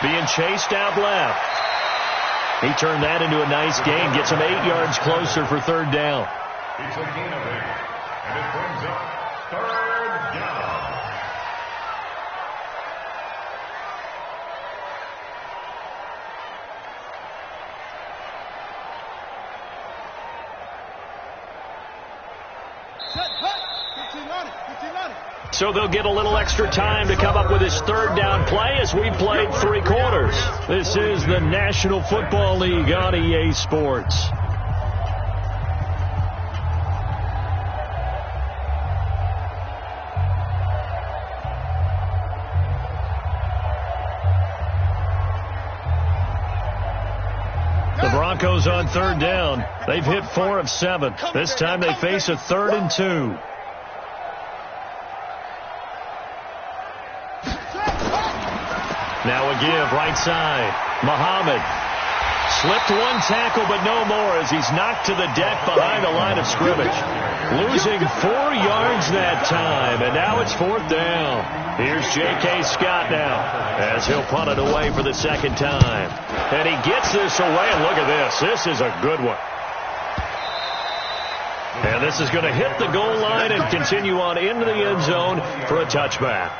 being chased out left. He turned that into a nice gain, gets him 8 yards closer for third down. It's a gain of 8, and it brings up third down. So they'll get a little extra time to come up with his third down play as we played 3 quarters. This is the National Football League on EA Sports. The Broncos on third down. They've hit 4 of 7. This time they face a 3rd and 2. Now a give, right side. Muhammad slipped 1 tackle, but no more as he's knocked to the deck behind the line of scrimmage. Losing 4 yards that time, and now it's 4th down. Here's J.K. Scott now as he'll punt it away for the 2nd time. And he gets this away, and look at this. This is a good one. And this is going to hit the goal line and continue on into the end zone for a touchback.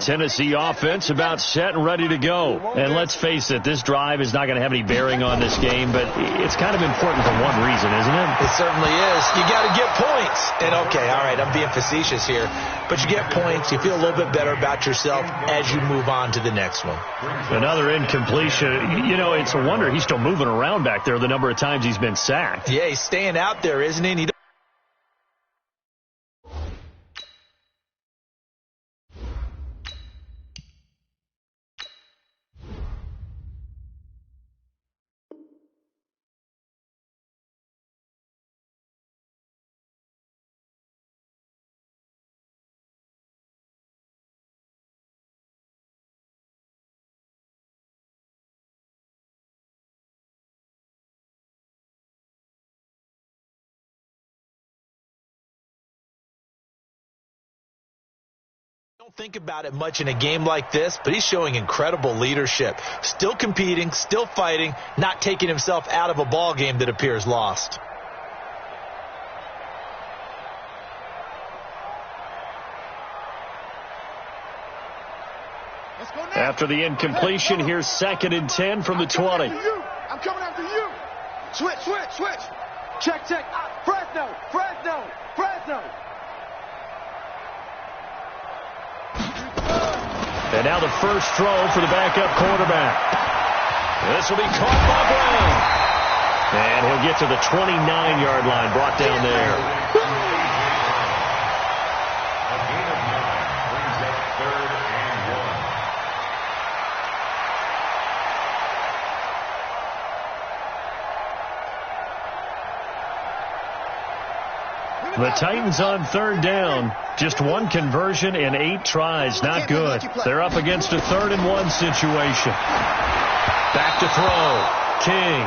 Tennessee offense about set and ready to go. And let's face it, this drive is not going to have any bearing on this game, but it's kind of important for one reason, isn't it? It certainly is. You got to get points. And okay, all right, I'm being facetious here, but you get points, you feel a little bit better about yourself as you move on to the next one. Another incompletion. You know, it's a wonder he's still moving around back there the number of times he's been sacked. Yeah, he's staying out there, isn't he? Don't think about it much in a game like this, but he's showing incredible leadership. Still competing, still fighting, not taking himself out of a ball game that appears lost. After the incompletion, here's 2nd and 10 from the 20. I'm coming after you. Switch. Check. Fresno. And now the first throw for the backup quarterback. This will be caught by Brown. And he'll get to the 29-yard line, brought down there. A gain of 9 brings up 3rd and 1. The Titans on third down. Just 1 conversion in 8 tries. Not good. They're up against a 3rd and 1 situation. Back to throw. King.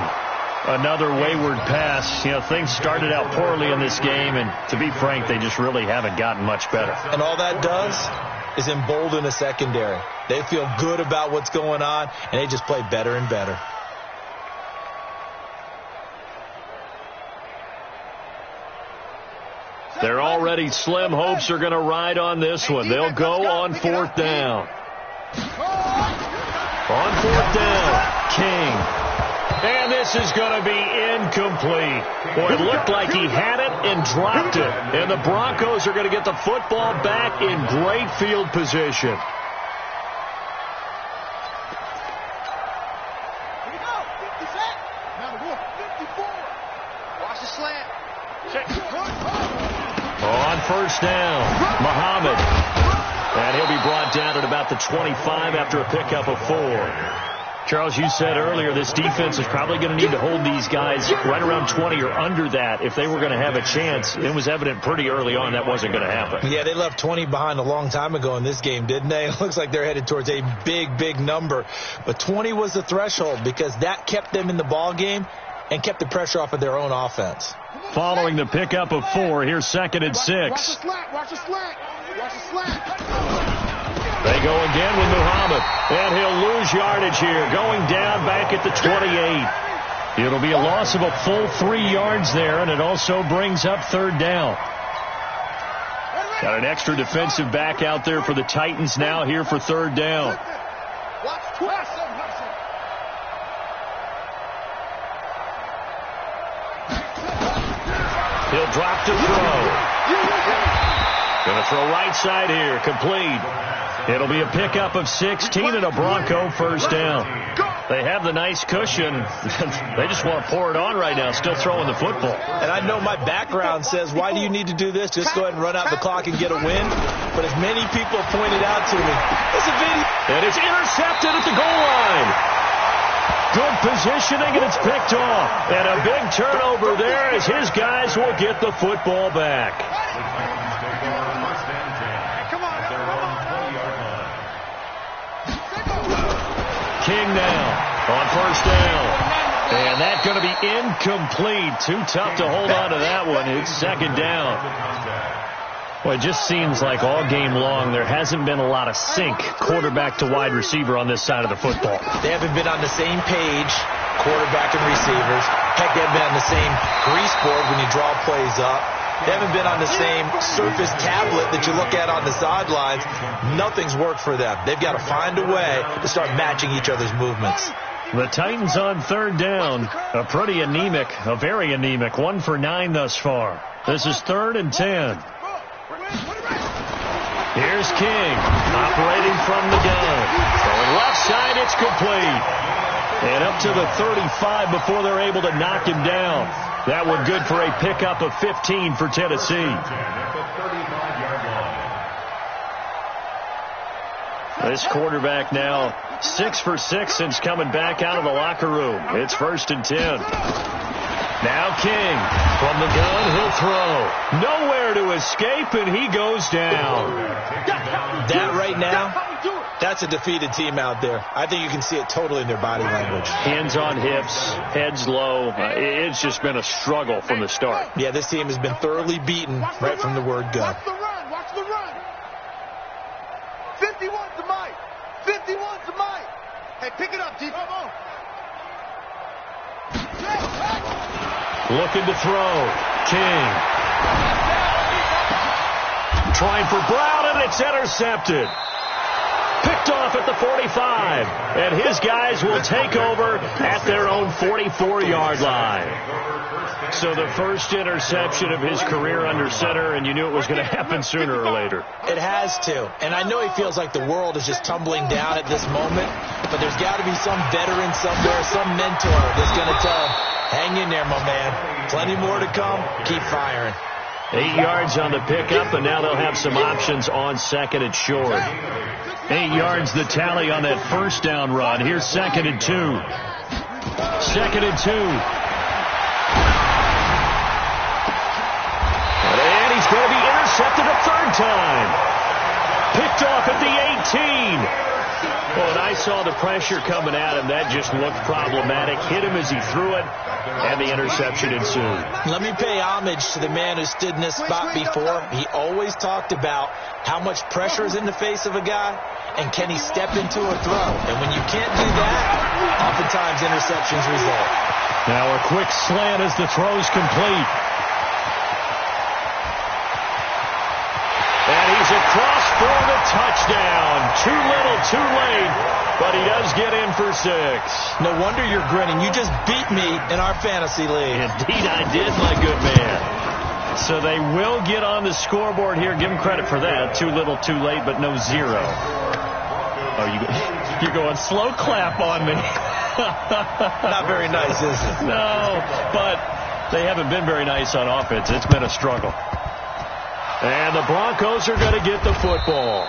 Another wayward pass. You know, things started out poorly in this game, and to be frank, they just really haven't gotten much better. And all that does is embolden the secondary. They feel good about what's going on, and they just play better and better. They're already slim hopes are going to ride on this one. They'll go on 4th down. On 4th down, King. And this is going to be incomplete. Boy, it looked like he had it and dropped it. And the Broncos are going to get the football back in great field position. On 1st down, Muhammad. And he'll be brought down at about the 25 after a pickup of 4. Charles, you said earlier this defense is probably going to need to hold these guys right around 20 or under that if they were going to have a chance. It was evident pretty early on that wasn't going to happen. Yeah, they left 20 behind a long time ago in this game, didn't they? It looks like they're headed towards a big number. But 20 was the threshold because that kept them in the ball game and kept the pressure off of their own offense. Following the pickup of 4, here's 2nd and 6. Watch the slant. Watch the slant. Watch the slant. They go again with Muhammad, and he'll lose yardage here, going down back at the 28. It'll be a loss of a full 3 yards there, and it also brings up 3rd down. Got an extra defensive back out there for the Titans now here for 3rd down. Watch twice. He'll drop to throw. Going to throw right side here, complete. It'll be a pickup of 16 and a Bronco 1st down. They have the nice cushion. They just want to pour it on right now, still throwing the football. And I know my background says, why do you need to do this? Just go ahead and run out the clock and get a win. But as many people pointed out to me, it's a video. And it's intercepted at the goal line. Good positioning, and it's picked off. And a big turnover there as his guys will get the football back. King now on 1st down. And that's going to be incomplete. Too tough to hold on to that one. It's 2nd down. Well, it just seems like all game long there hasn't been a lot of sync quarterback to wide receiver on this side of the football. They haven't been on the same page, quarterback and receivers. Heck, they haven't been on the same grease board when you draw plays up. They haven't been on the same Surface tablet that you look at on the sidelines. Nothing's worked for them. They've got to find a way to start matching each other's movements. The Titans on 3rd down. A pretty anemic, a very anemic 1 for 9 thus far. This is 3rd and 10. Here's King, operating from the gun. Going left side, it's complete. And up to the 35 before they're able to knock him down. That one good for a pickup of 15 for Tennessee. This quarterback now 6 for 6 since coming back out of the locker room. It's 1st and 10. Now King from the gun, he'll throw. Nowhere to escape, and he goes down. That right now, that's a defeated team out there. I think you can see it totally in their body language. Hands on hips, heads low. It's just been a struggle from the start. Yeah, this team has been thoroughly beaten right from the word go. Watch the run. Watch the run. 51 to Mike. 51 to Mike. Hey, pick it up, D. Looking to throw. King. Trying for Brown, and it's intercepted. Picked off at the 45. And his guys will take over at their own 44-yard line. So the first interception of his career under center, and you knew it was going to happen sooner or later. It has to. And I know he feels like the world is just tumbling down at this moment, but there's got to be some veteran somewhere, some mentor that's going to tell him, hang in there, my man. Plenty more to come. Keep firing. 8 yards on the pickup, and now they'll have some options on 2nd and short. 8 yards the tally on that 1st down run. Here's 2nd and 2. 2nd and 2. And he's going to be intercepted a 3rd time. Picked off at the 18. Oh, and I saw the pressure coming at him. That just looked problematic. Hit him as he threw it, and the interception ensued. Let me pay homage to the man who stood in this spot before. He always talked about how much pressure is in the face of a guy, and can he step into a throw? And when you can't do that, oftentimes interceptions result. Now a quick slant as the throw's complete. And he's across for the touchdown. Too little, too late, but he does get in for 6. No wonder you're grinning. You just beat me in our fantasy league. Indeed I did, my good man. So they will get on the scoreboard here. Give them credit for that. Too little, too late, but no 0. Oh, you're going slow clap on me. Not very nice, is it? No, but they haven't been very nice on offense. It's been a struggle. And the Broncos are going to get the football.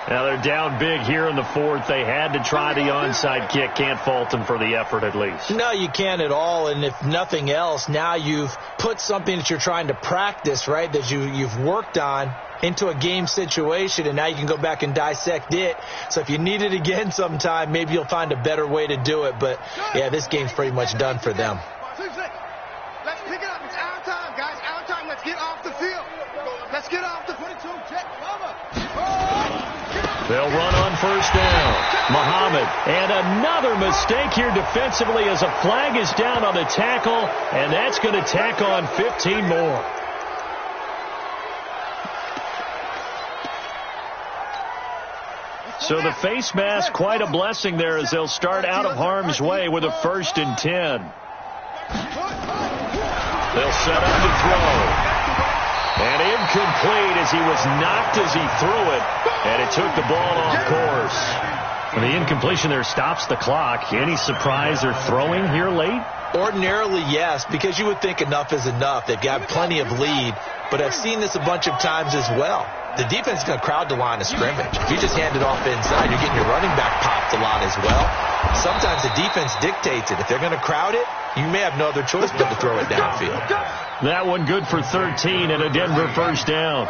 Now they're down big here in the 4th. They had to try the onside kick. Can't fault them for the effort at least. No, you can't at all. And if nothing else, now you've put something that you're trying to practice, right, that you've worked on into a game situation, and now you can go back and dissect it. So if you need it again sometime, maybe you'll find a better way to do it. But, yeah, this game's pretty much done for them. get off the field. Let's get off the 22. Check. They'll run on first down. Muhammad. And another mistake here defensively as a flag is down on the tackle, and that's going to tack on 15 more. So the face mask, quite a blessing there as they'll start out of harm's way with a 1st and 10. They'll set up to throw. And incomplete as he was knocked as he threw it. And it took the ball off course. And the incompletion there stops the clock. Any surprise they're throwing here late? Ordinarily, yes, because you would think enough is enough. They've got plenty of lead. But I've seen this a bunch of times as well. The defense is going to crowd the line of scrimmage. If you just hand it off inside, you're getting your running back popped a lot as well. Sometimes the defense dictates it. If they're going to crowd it, you may have no other choice but to throw it downfield. That one good for 13 and a Denver 1st down.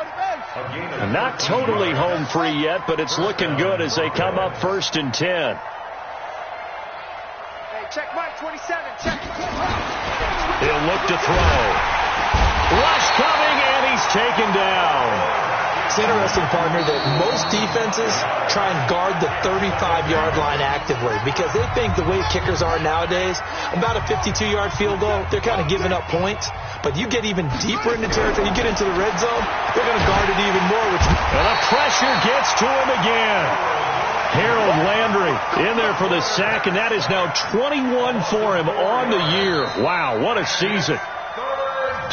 Not totally home free yet, but it's looking good as they come up 1st and 10. Hey, check Mike 27. Check. He'll look to throw. Rush coming, and he's taken down. It's interesting, partner, that most defenses try and guard the 35-yard line actively because they think the way kickers are nowadays, about a 52-yard field goal, they're kind of giving up points. But you get even deeper into territory, you get into the red zone, they're going to guard it even more. And the pressure gets to him again. Harold Landry in there for the sack, and that is now 21 for him on the year. Wow, what a season.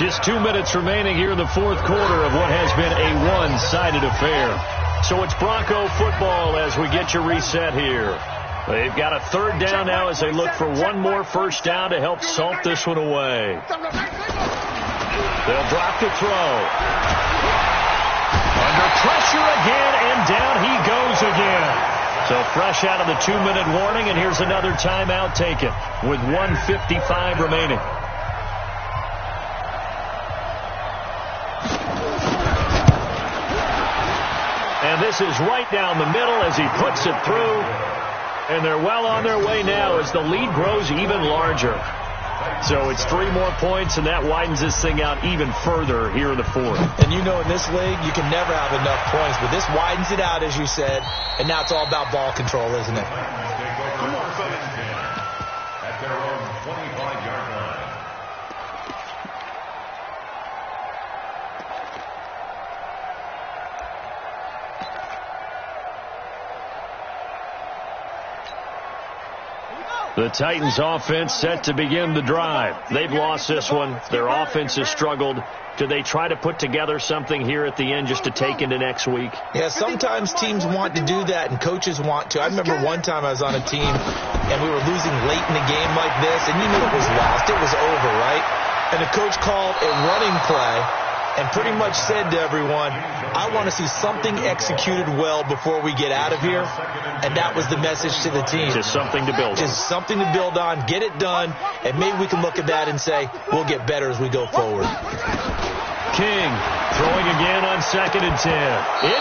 Just 2 minutes remaining here in the 4th quarter of what has been a one-sided affair. So it's Bronco football as we get you reset here. They've got a 3rd down now as they look for one more 1st down to help salt this one away. They'll drop the throw. Under pressure again, and down he goes again. So fresh out of the 2-minute warning, and here's another timeout taken with 1:55 remaining. And this is right down the middle as he puts it through. And they're well on their way now as the lead grows even larger. So it's 3 more points, and that widens this thing out even further here in the 4th. And you know in this league, you can never have enough points. But this widens it out, as you said. And now it's all about ball control, isn't it? At their own 25-yard line. The Titans offense set to begin the drive. They've lost this one. Their offense has struggled. Do they try to put together something here at the end just to take into next week? Yeah, sometimes teams want to do that and coaches want to. I remember one time I was on a team and we were losing late in the game like this, and you knew it was lost. It was over, right? And the coach called a running play and pretty much said to everyone, I want to see something executed well before we get out of here. And that was the message to the team. Just something to build on. Just something to build on, get it done, and maybe we can look at that and say, we'll get better as we go forward. King throwing again on 2nd and 10.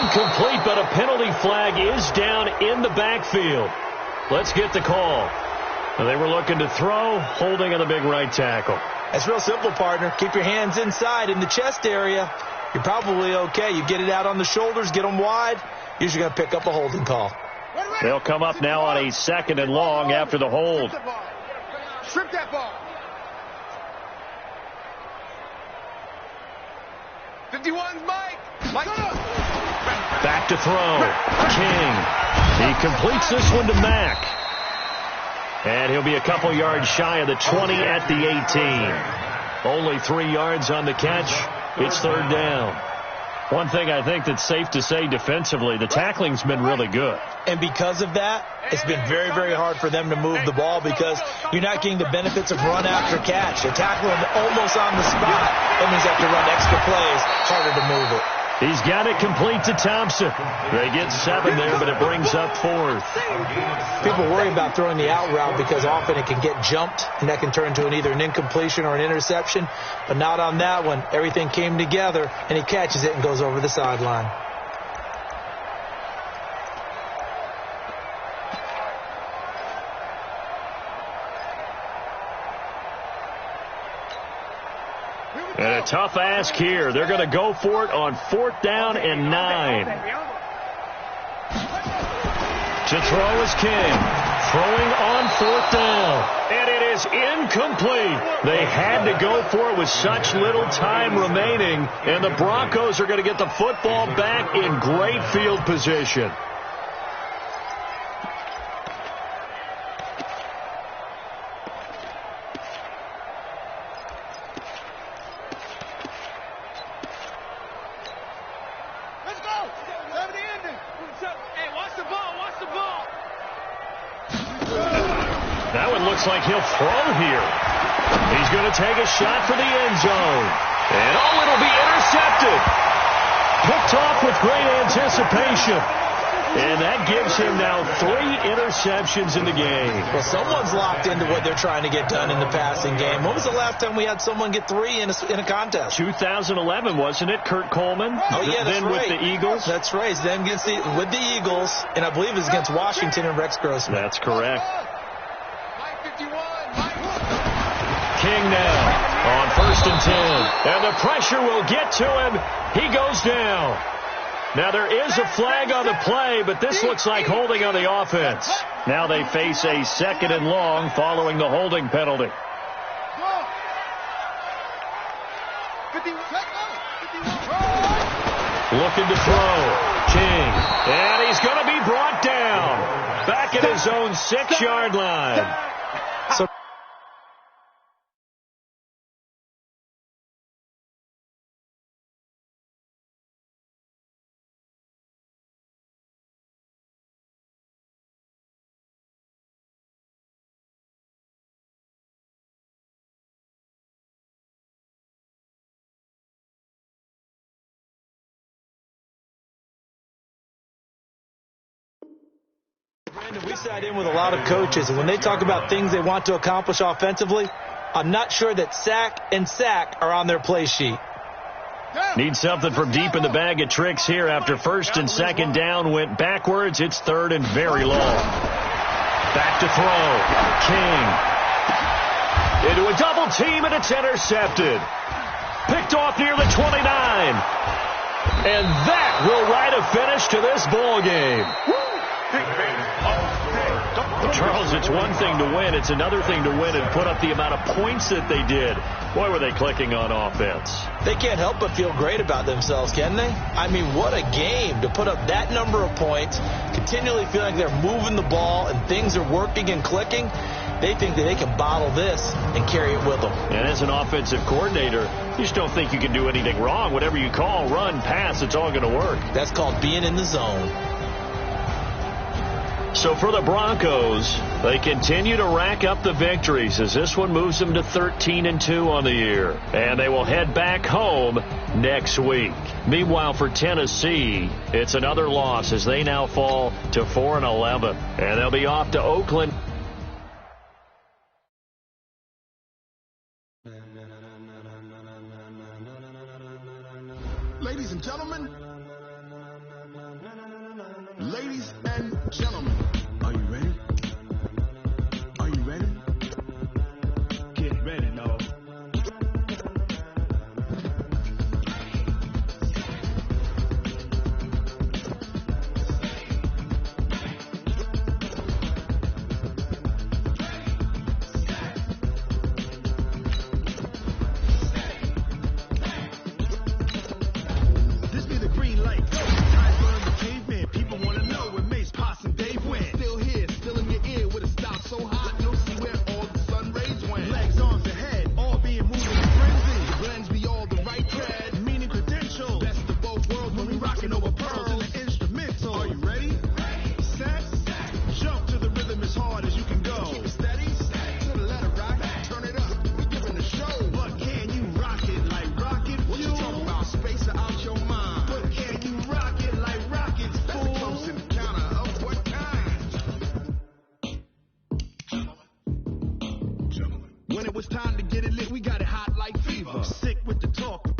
Incomplete, but a penalty flag is down in the backfield. Let's get the call. They were looking to throw, holding on the big right tackle. That's real simple, partner. Keep your hands inside in the chest area. You're probably okay. You get it out on the shoulders, get them wide. Usually going to pick up a holding call. They'll come up now on a 2nd and long after the hold. Strip that ball. 51's Mike. Back to throw. King. He completes this one to Mack. And he'll be a couple yards shy of the 20 at the 18. Only 3 yards on the catch. It's 3rd down. One thing I think that's safe to say defensively, the tackling's been really good. And because of that, it's been very, very hard for them to move the ball because you're not getting the benefits of run after catch. They're tackling almost on the spot. That means they have to run extra plays, harder to move it. He's got it complete to Thompson. They get 7 there, but it brings up 4th. People worry about throwing the out route because often it can get jumped, and that can turn into either an incompletion or an interception. But not on that one. Everything came together, and he catches it and goes over the sideline. And a tough ask here. They're going to go for it on 4th down and 9. To throw is King. Throwing on 4th down. And it is incomplete. They had to go for it with such little time remaining. And the Broncos are going to get the football back in great field position. That one looks like he'll throw here. He's going to take a shot for the end zone. And it'll be intercepted. Picked off with great anticipation. And that gives him now 3 interceptions in the game. Well, someone's locked into what they're trying to get done in the passing game. When was the last time we had someone get 3 in a contest? 2011, wasn't it, Kurt Coleman? Oh, yeah, that's then right. With the Eagles? That's right. Then with the Eagles, and I believe it was against Washington and Rex Grossman. That's correct. King now on 1st and 10. And the pressure will get to him. He goes down. Now there is a flag on the play, but this looks like holding on the offense. Now they face a 2nd and long following the holding penalty. Looking to throw. King. And he's going to be brought down. Back at his own 6-yard line. So Brandon, we sat in with a lot of coaches, and when they talk about things they want to accomplish offensively, I'm not sure that sack and sack are on their play sheet. Need something from deep in the bag of tricks here after 1st and 2nd down went backwards. It's 3rd and very long. Back to throw. King. Into a double team, and it's intercepted. Picked off near the 29. And that will write a finish to this ball game. Charles, it's one thing to win. It's another thing to win and put up the amount of points that they did. Boy, were they clicking on offense. They can't help but feel great about themselves, can they? I mean, what a game to put up that number of points, continually feel like they're moving the ball and things are working and clicking. They think that they can bottle this and carry it with them. And as an offensive coordinator, you just don't think you can do anything wrong. Whatever you call, run, pass, it's all going to work. That's called being in the zone. So for the Broncos, they continue to rack up the victories as this one moves them to 13-2 on the year. And they will head back home next week. Meanwhile, for Tennessee, it's another loss as they now fall to 4-11. And they'll be off to Oakland. Ladies and gentlemen, are you ready? Are you ready? Get ready, no. This be the green light. Time for the caveman. People want to know where Mace, Poss, and Dave went. Still here, still in your ear with a style so hot, you'll see where all the sun rays went. Legs, arms, and head, all being moved in frenzy. The blends be all the right thread, meaning credentials. Best of both worlds when we rocking over pearls in the instrumental. Are you ready? Set, jump to the rhythm as hard as you can go. Keep it steady, to the letter rock, turn it up. We giving the show. But can you rock it like rocket? What you talking about? Space out your mind. But can you rock it like rockets? That's a close encounter of what kind? When it was time to get it lit, we got it hot like fever. Sick with the talk.